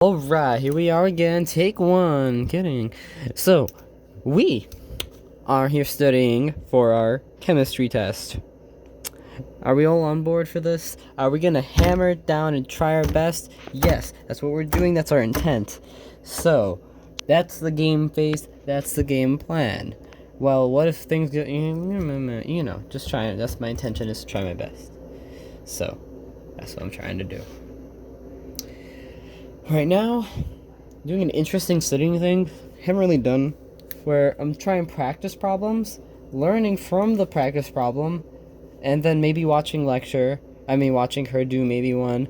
Alright, here we are again, take one, kidding. So, we are here studying for our chemistry test. Are we all on board for this? Are we gonna hammer it down and try our best? Yes, that's what we're doing, that's our intent. So, that's the game phase, that's the game plan. Well, what if things get, just trying, that's my intention, is to try my best. So, that's what I'm trying to do. Right now, doing an interesting studying thing, haven't really done, where I'm trying practice problems, learning from the practice problem, and then maybe watching her do maybe one,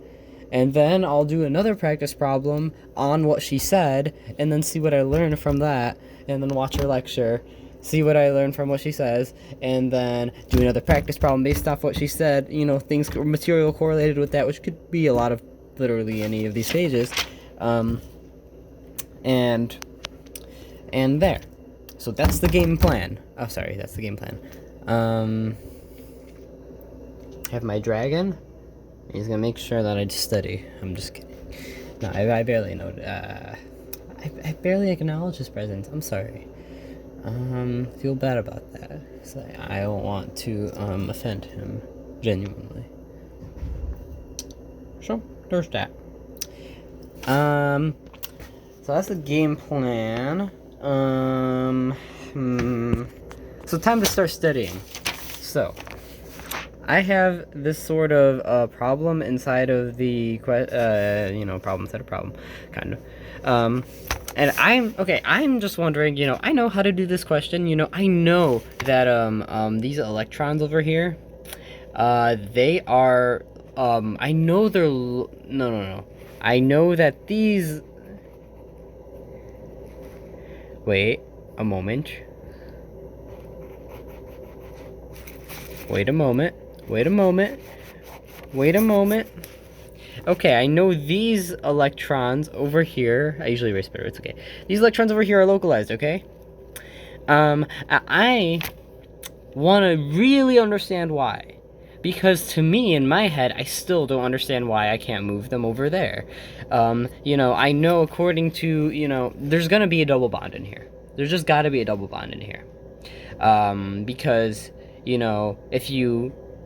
and then I'll do another practice problem on what she said, and then see what I learn from that, and then watch her lecture, see what I learn from what she says, and then do another practice problem based off what she said, things, material correlated with that, which could be a lot of literally any of these stages, and there. So that's the game plan. Oh, sorry, that's the game plan. Have my dragon. He's gonna make sure that I study. I'm just kidding. No, I barely know. I barely acknowledge his presence. I'm sorry. Feel bad about that. So I don't want to offend him genuinely. So there's that. So that's the game plan. So time to start studying. So I have this sort of problem inside of the problem inside a problem, kind of. And I'm just wondering, I know how to do this question. I know that these electrons over here, they are I know they're no. I know that these. Wait a moment. Wait a moment. Okay, I know these electrons over here. I usually erase better, it's okay. These electrons over here are localized, okay? I want to really understand why. Because to me, in my head, I still don't understand why I can't move them over there. I know according to, there's gonna be a double bond in here. There's just gotta be a double bond in here. Because,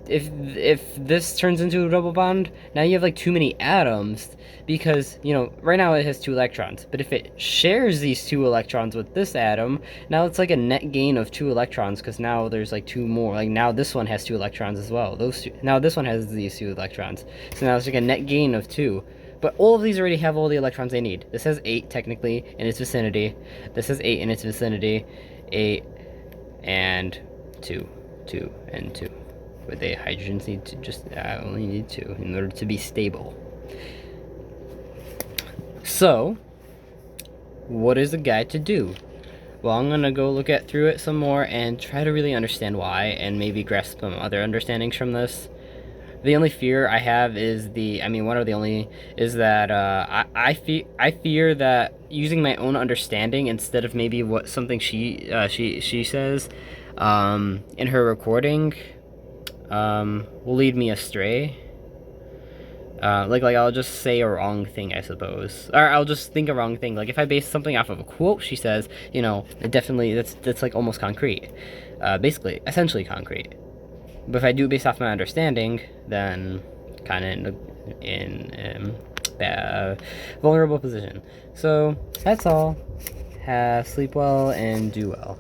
if this turns into a double bond, now you have like too many atoms, because right now it has 2 electrons, but if it shares these 2 electrons with this atom, now it's like a net gain of 2 electrons, because now there's like 2 more. Like now this one has 2 electrons as well. Now this one has these 2 electrons, so now it's like a net gain of 2. But all of these already have all the electrons they need. This has 8 technically in its vicinity. This has 8 in its vicinity. 8 and 2, 2 and 2. But the hydrogens need to only need 2 in order to be stable. So, what is the guide to do? Well, I'm gonna go look through it some more and try to really understand why, and maybe grasp some other understandings from this. The only fear I have is that I fear that using my own understanding instead of maybe what something she says in her recording will lead me astray. Like I'll just say a wrong thing, I suppose, or I'll just think a wrong thing. Like if I base something off of a quote she says, it definitely that's like almost concrete, basically essentially concrete. But if I do it based off my understanding, then kind of in a vulnerable position. So that's all. Sleep well and do well.